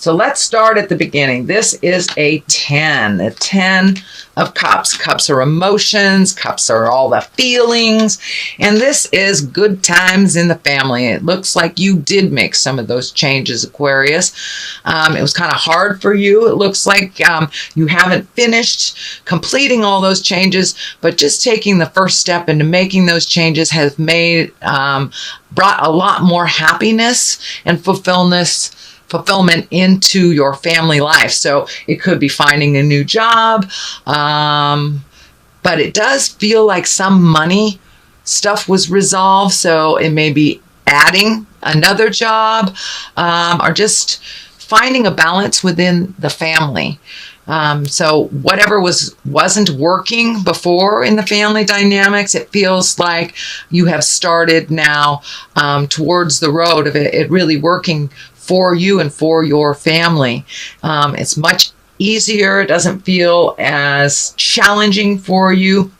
So let's start at the beginning. This is a 10, the 10 of cups. Cups are emotions. Cups are all the feelings. And this is good times in the family. It looks like you did make some of those changes, Aquarius. It was kind of hard for you. It looks like you haven't finished completing all those changes, but just taking the first step into making those changes has made brought a lot more happiness and fulfillment into your family life. So it could be finding a new job, but it does feel like some money stuff was resolved. So it may be adding another job, or just finding a balance within the family. So whatever wasn't working before in the family dynamics, it feels like you have started now towards the road of it really working for you and for your family. It's much easier. It doesn't feel as challenging for you.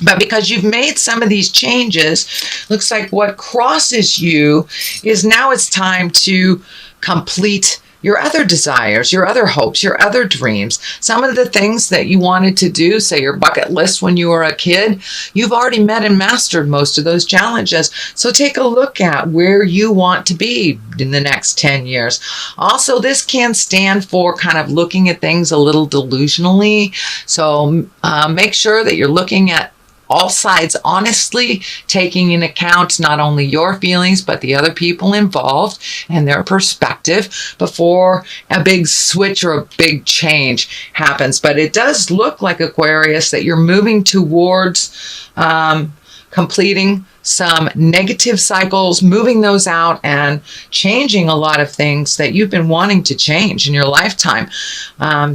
But because you've made some of these changes, looks like what crosses you is now it's time to complete your other desires, your other hopes, your other dreams. Some of the things that you wanted to do, say your bucket list when you were a kid, you've already met and mastered most of those challenges. So take a look at where you want to be in the next 10 years. Also, this can stand for kind of looking at things a little delusionally. So make sure that you're looking at all sides honestly, taking into account not only your feelings, but the other people involved and their perspective before a big switch or a big change happens. But it does look like, Aquarius, that you're moving towards completing some negative cycles, moving those out and changing a lot of things that you've been wanting to change in your lifetime.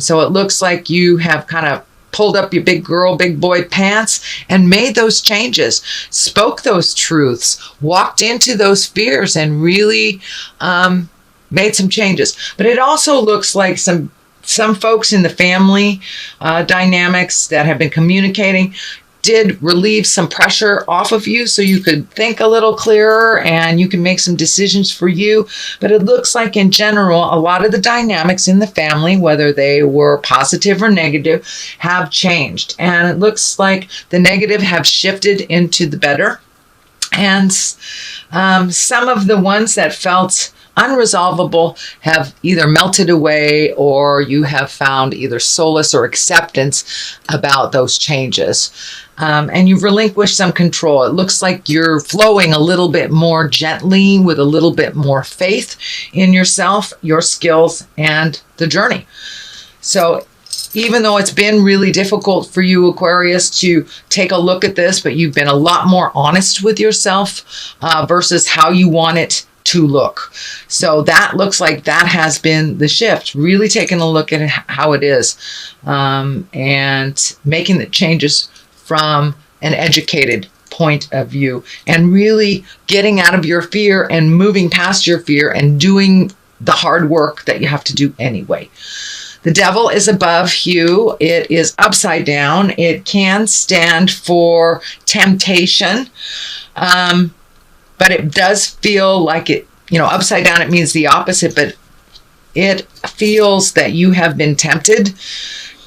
So it looks like you have kind of pulled up your big girl, big boy pants and made those changes, spoke those truths, walked into those fears and really made some changes. But it also looks like some folks in the family dynamics that have been communicating did relieve some pressure off of you so you could think a little clearer and you can make some decisions for you. But it looks like in general, a lot of the dynamics in the family, whether they were positive or negative, have changed. And it looks like the negative have shifted into the better. And some of the ones that felt unresolvable have either melted away or you have found either solace or acceptance about those changes. And you've relinquished some control. It looks like you're flowing a little bit more gently with a little bit more faith in yourself, your skills, and the journey. So even though it's been really difficult for you, Aquarius, to take a look at this, but you've been a lot more honest with yourself versus how you want it to look. So that looks like that has been the shift, really taking a look at how it is and making the changes from an educated point of view and really getting out of your fear and moving past your fear and doing the hard work that you have to do anyway. The devil is above you. It is upside down. It can stand for temptation. But it does feel like it, upside down, it means the opposite, but it feels that you have been tempted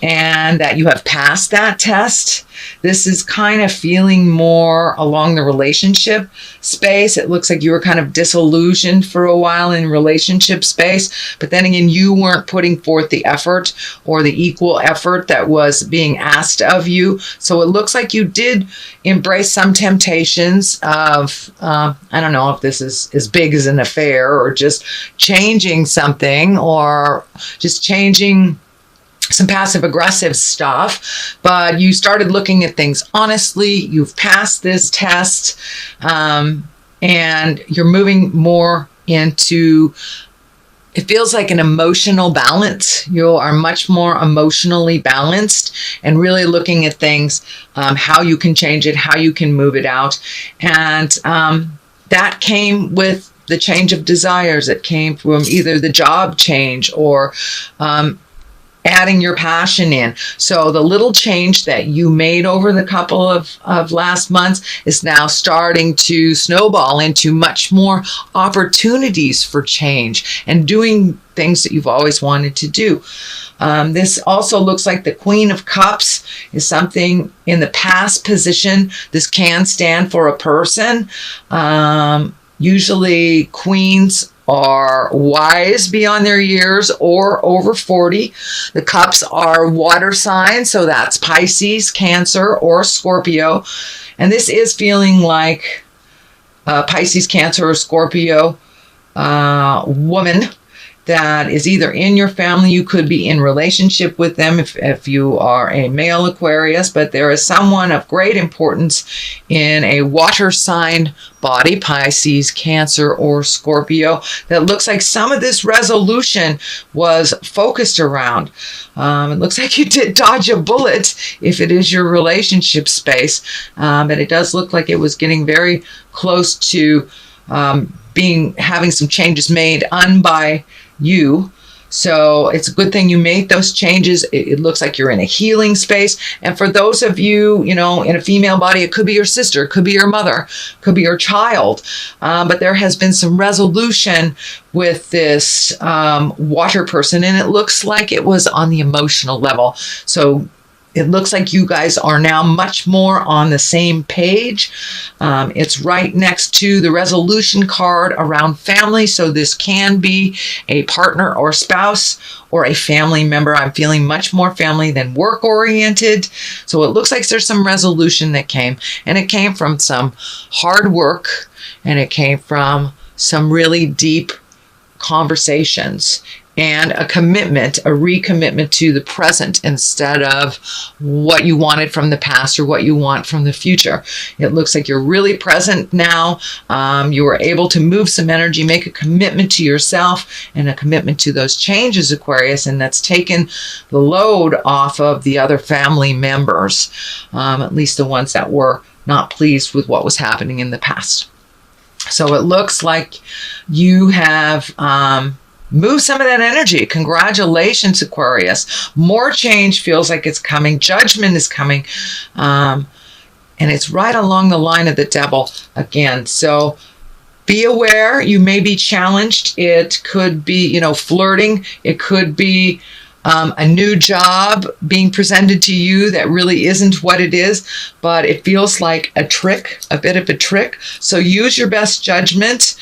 and that you have passed that test. This is kind of feeling more along the relationship space. It looks like you were kind of disillusioned for a while in relationship space, but then again, you weren't putting forth the effort or the equal effort that was being asked of you. So it looks like you did embrace some temptations of, I don't know if this is as big as an affair or just changing something or just changing some passive aggressive stuff, but you started looking at things honestly. You've passed this test, and you're moving more into, it feels like an emotional balance. You are much more emotionally balanced and really looking at things, how you can change it, how you can move it out. And that came with the change of desires. It came from either the job change or adding your passion in. So the little change that you made over the couple of last months is now starting to snowball into much more opportunities for change and doing things that you've always wanted to do. This also looks like the Queen of Cups is something in the past position. This can stand for a person. Usually queens are wise beyond their years or over 40. The cups are water signs, so that's Pisces, Cancer, or Scorpio. And this is feeling like a Pisces, Cancer, or Scorpio woman that is either in your family. You could be in relationship with them if you are a male Aquarius, but there is someone of great importance in a water sign body, Pisces, Cancer, or Scorpio, that looks like some of this resolution was focused around. It looks like you did dodge a bullet if it is your relationship space, but it does look like it was getting very close to having some changes made by you. So it's a good thing you made those changes. It looks like you're in a healing space. And for those of you, in a female body, it could be your sister, it could be your mother, it could be your child. But there has been some resolution with this water person, and it looks like it was on the emotional level. So it looks like you guys are now much more on the same page. It's right next to the resolution card around family. So this can be a partner or spouse or a family member. I'm feeling much more family than work oriented. So it looks like there's some resolution that came, and it came from some hard work, and it came from some really deep conversations and a commitment, a recommitment to the present instead of what you wanted from the past or what you want from the future. It looks like you're really present now. You were able to move some energy, make a commitment to yourself and a commitment to those changes, Aquarius, and that's taken the load off of the other family members, at least the ones that were not pleased with what was happening in the past. So it looks like you have move some of that energy. Congratulations, Aquarius. More change feels like it's coming. Judgment is coming. And it's right along the line of the devil again. So be aware. You may be challenged. It could be, flirting. It could be a new job being presented to you that really isn't what it is, but it feels like a trick, a bit of a trick. So use your best judgment.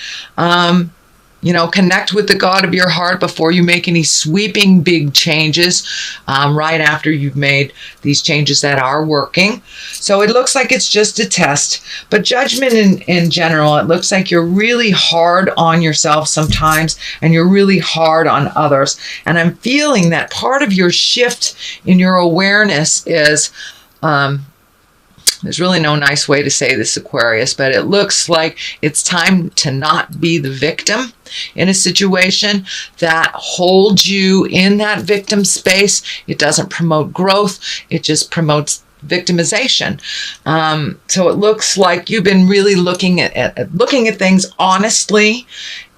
Connect with the God of your heart before you make any sweeping big changes, right after you've made these changes that are working. So it looks like it's just a test, but judgment in general, it looks like you're really hard on yourself sometimes, and you're really hard on others. And I'm feeling that part of your shift in your awareness is, there's really no nice way to say this, Aquarius, but it looks like it's time to not be the victim in a situation that holds you in that victim space. It doesn't promote growth. It just promotes victimization. So it looks like you've been really looking at things honestly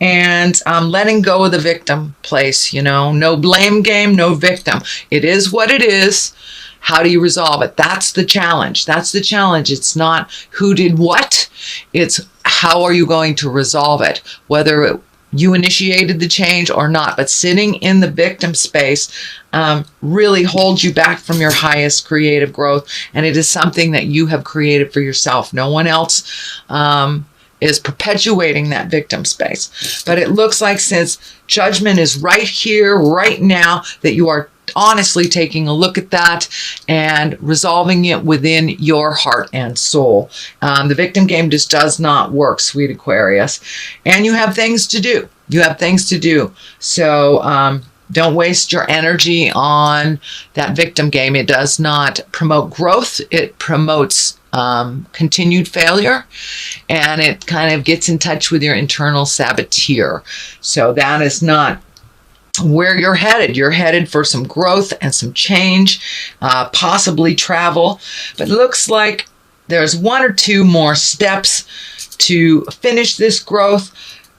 and letting go of the victim place. No blame game, no victim. It is what it is. How do you resolve it? That's the challenge. That's the challenge. It's not who did what. It's how are you going to resolve it, whether you initiated the change or not. But sitting in the victim space really holds you back from your highest creative growth. And it is something that you have created for yourself. No one else is perpetuating that victim space. But it looks like since judgment is right here, right now, that you are honestly taking a look at that and resolving it within your heart and soul. The victim game just does not work, sweet Aquarius. And you have things to do. You have things to do. So don't waste your energy on that victim game. It does not promote growth. It promotes continued failure, and it kind of gets in touch with your internal saboteur. So that is not where you're headed. You're headed for some growth and some change, possibly travel. But it looks like there's one or two more steps to finish this growth.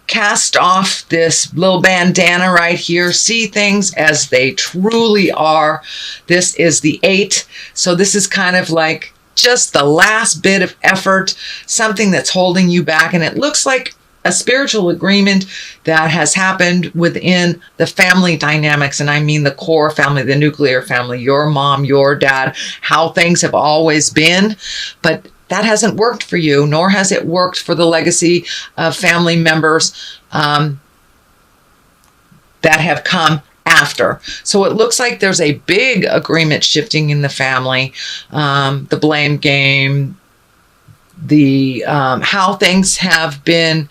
cast off this little bandana right here. See things as they truly are. This is the 8. So this is kind of like just the last bit of effort, something that's holding you back. And it looks like a spiritual agreement that has happened within the family dynamics. And I mean the core family, the nuclear family, your mom, your dad, how things have always been. But that hasn't worked for you, nor has it worked for the legacy of family members that have come after. So it looks like there's a big agreement shifting in the family, the blame game, the how things have been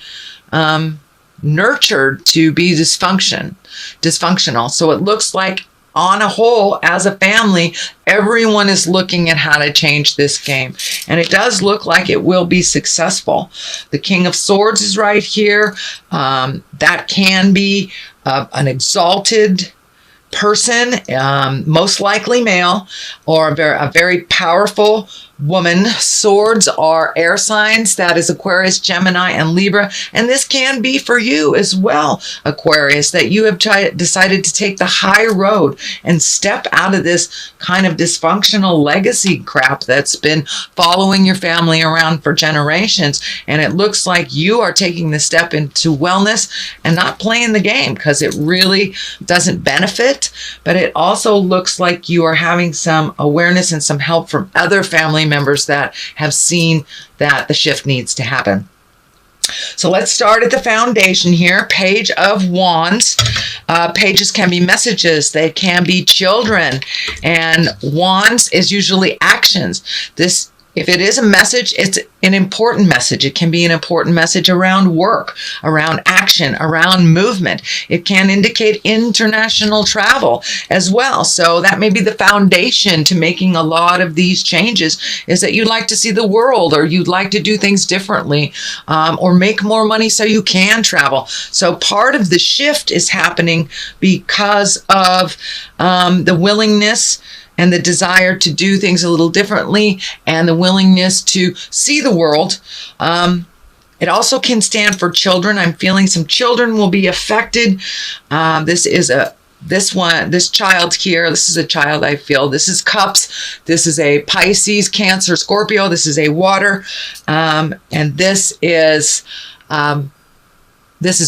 nurtured to be dysfunctional. So it looks like on a whole, as a family, everyone is looking at how to change this game. And it does look like it will be successful. The King of Swords is right here. That can be an exalted person, most likely male, or a very powerful woman. Swords are air signs. That is Aquarius, Gemini, and Libra. And this can be for you as well, Aquarius, that you have decided to take the high road and step out of this kind of dysfunctional legacy crap that's been following your family around for generations. And it looks like you are taking the step into wellness and not playing the game, because it really doesn't benefit. But it also looks like you are having some awareness and some help from other family members that have seen that the shift needs to happen. So let's start at the foundation here. Page of Wands. Pages can be messages. They can be children. And Wands is usually actions. If it is a message, it's an important message. It can be an important message around work, around action, around movement. It can indicate international travel as well. So that may be the foundation to making a lot of these changes, is that you'd like to see the world, or you'd like to do things differently, or make more money so you can travel. So part of the shift is happening because of the willingness and the desire to do things a little differently, and the willingness to see the world. It also can stand for children. I'm feeling some children will be affected. This child here, this is a child I feel. This is Cups. This is a Pisces, Cancer, Scorpio. This is a water. And this is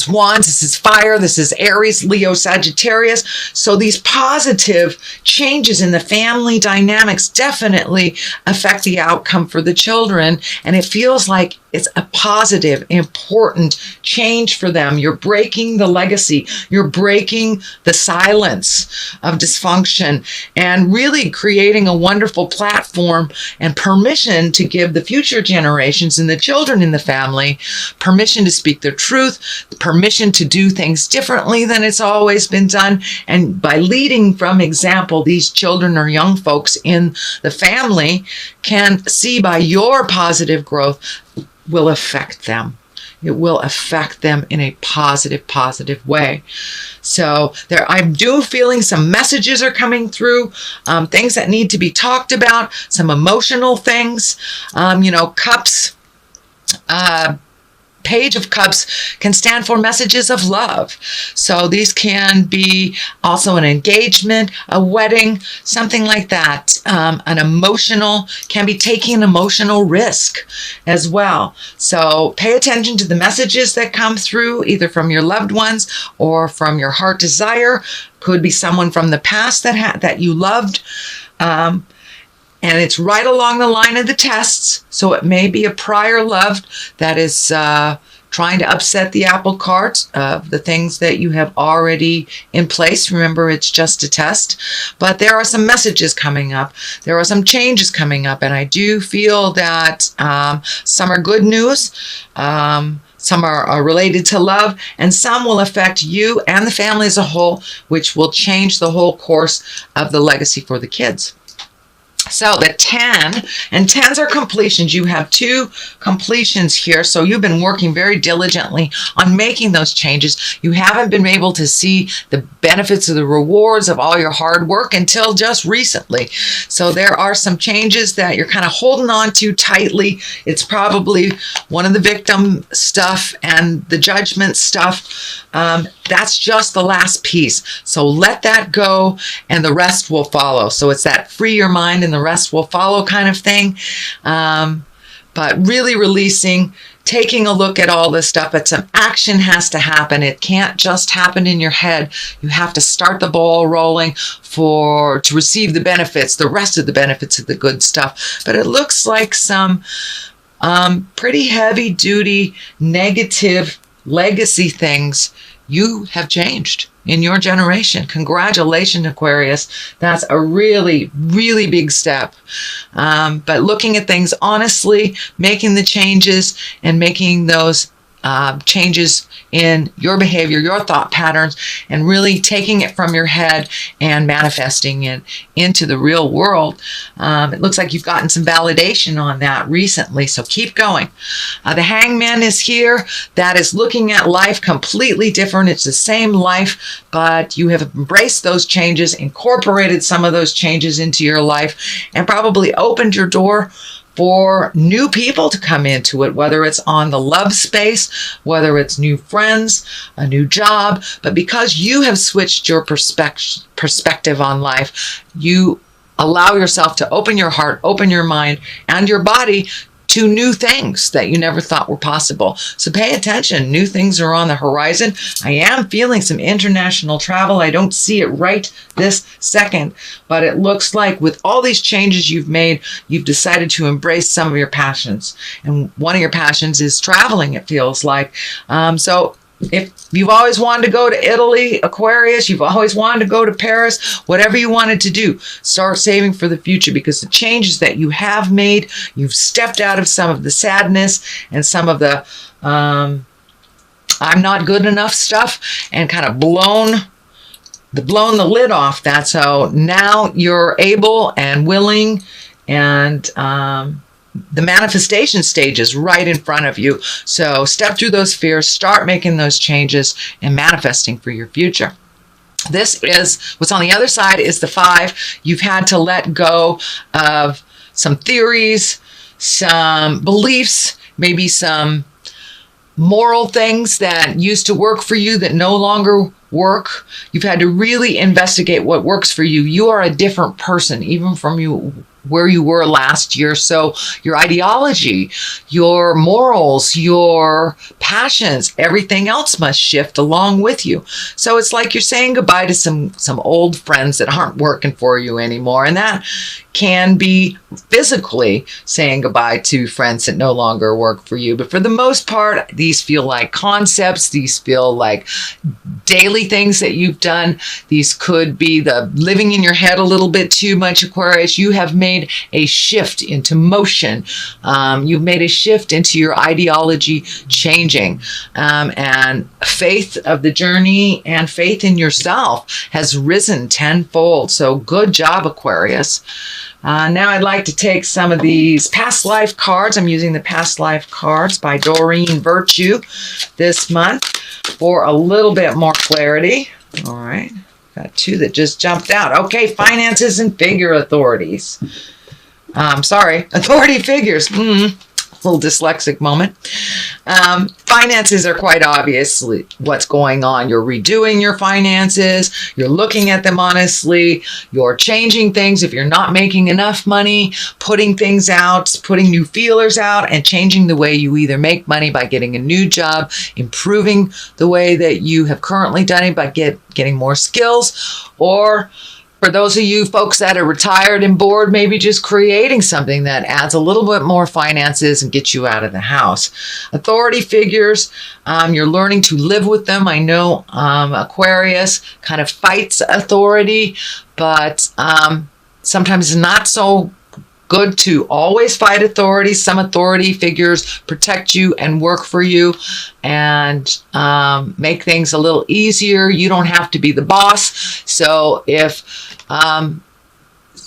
Wands, this is fire, this is Aries, Leo, Sagittarius. So these positive changes in the family dynamics definitely affect the outcome for the children. And it feels like it's a positive, important change for them. You're breaking the legacy. You're breaking the silence of dysfunction and really creating a wonderful platform and permission to give the future generations and the children in the family permission to speak their truth, permission to do things differently than it's always been done. And by leading from example, these children or young folks in the family can see by your positive growth will affect them. It will affect them in a positive way. So I'm feeling some messages are coming through, things that need to be talked about, some emotional things. Cups, Page of Cups can stand for messages of love. So these can be also an engagement, a wedding, something like that. Can be taking an emotional risk as well. So pay attention to the messages that come through, either from your loved ones or from your heart desire. Could be someone from the past that you loved. And it's right along the line of the tests. So it may be a prior love that is trying to upset the apple cart of the things that you have already in place. Remember, it's just a test. But there are some messages coming up. There are some changes coming up. And I do feel that some are good news. Some are related to love, and some will affect you and the family as a whole, which will change the whole course of the legacy for the kids. So the 10, and 10s are completions. You have 2 completions here. So you've been working very diligently on making those changes. You haven't been able to see the benefits of the rewards of all your hard work until just recently. So there are some changes that you're kind of holding on to tightly. It's probably one of the victim stuff and the judgment stuff. That's just the last piece. So let that go and the rest will follow. So it's that free your mind and the rest will follow kind of thing. But really releasing, taking a look at all this stuff, but some action has to happen. It can't just happen in your head. You have to start the ball rolling to receive the benefits, the rest of the benefits of the good stuff. But it looks like some pretty heavy duty, negative legacy things you have changed in your generation. Congratulations, Aquarius. That's a really, really big step. But looking at things honestly, making the changes and making those changes in your behavior, your thought patterns, and really taking it from your head and manifesting it into the real world. It looks like you've gotten some validation on that recently, so keep going. The Hangman is here. That is looking at life completely different. It's the same life, but you have embraced those changes, incorporated some of those changes into your life, and probably opened your door for new people to come into it, whether it's on the love space, whether it's new friends, a new job. But because you have switched your perspective on life, you allow yourself to open your heart, open your mind, and your body to new things that you never thought were possible. So pay attention. New things are on the horizon. I am feeling some international travel. I don't see it right this second, but it looks like with all these changes you've made, you've decided to embrace some of your passions. And one of your passions is traveling, it feels like. So if you've always wanted to go to Italy, Aquarius, you've always wanted to go to Paris, whatever you wanted to do, start saving for the future, because the changes that you have made, you've stepped out of some of the sadness and some of the I'm not good enough stuff and kind of blown the lid off that. So now you're able and willing, and the manifestation stage is right in front of you. So step through those fears, start making those changes and manifesting for your future. This is what's on the other side is the 5. You've had to let go of some theories, some beliefs, maybe some moral things that used to work for you that no longer work. You've had to really investigate what works for you. You are a different person, even from where you were last year. So your ideology, your morals, your passions, everything else must shift along with you. So it's like you're saying goodbye to some old friends that aren't working for you anymore. And that can be physically saying goodbye to friends that no longer work for you. But for the most part, these feel like concepts. These feel like daily things that you've done. These could be the living in your head a little bit too much, Aquarius. You have made a shift into motion. You've made a shift into your ideology changing. And faith of the journey and faith in yourself has risen tenfold. So good job, Aquarius. Now I'd like to take some of these past life cards. I'm using the past life cards by Doreen Virtue this month for a little bit more clarity. All right. Got 2 that just jumped out. Okay, finances and figure authorities. Authority figures. Little dyslexic moment. Finances are quite obviously what's going on. You're redoing your finances. You're looking at them honestly. You're changing things if you're not making enough money, putting things out, putting new feelers out, and changing the way you either make money by getting a new job, improving the way that you have currently done it by getting more skills, or for those of you folks that are retired and bored, maybe just creating something that adds a little bit more finances and gets you out of the house. Authority figures, you're learning to live with them. I know Aquarius kind of fights authority, but sometimes it's not so good to always fight authority. Some authority figures protect you and work for you and make things a little easier. You don't have to be the boss. So if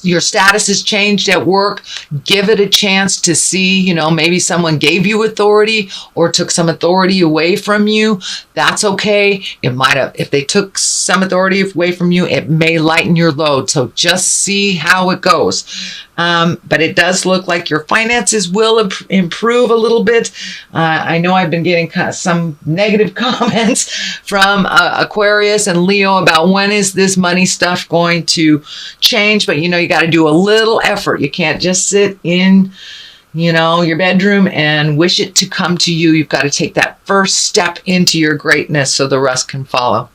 your status has changed at work, give it a chance to see, you know, maybe someone gave you authority or took some authority away from you. That's okay. It might have, if they took some authority away from you, it may lighten your load. So just see how it goes. But it does look like your finances will improve a little bit. I know I've been getting some negative comments from Aquarius and Leo about when is this money stuff going to change. But, you know, you got to do a little effort. You can't just sit in, you know, your bedroom and wish it to come to you. You've got to take that first step into your greatness so the rest can follow.